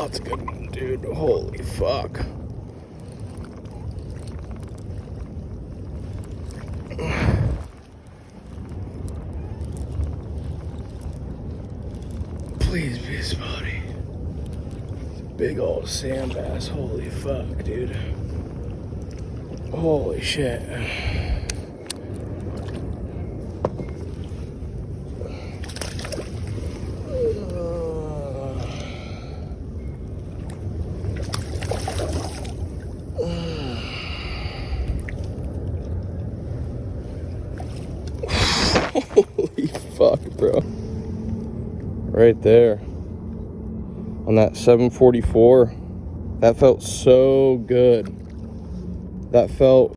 that's a good one, dude. Holy fuck. Please be a spotty. Big old sand bass. Holy fuck, dude. Holy shit. Holy fuck, bro. Right there. On that 744. That felt so good. That felt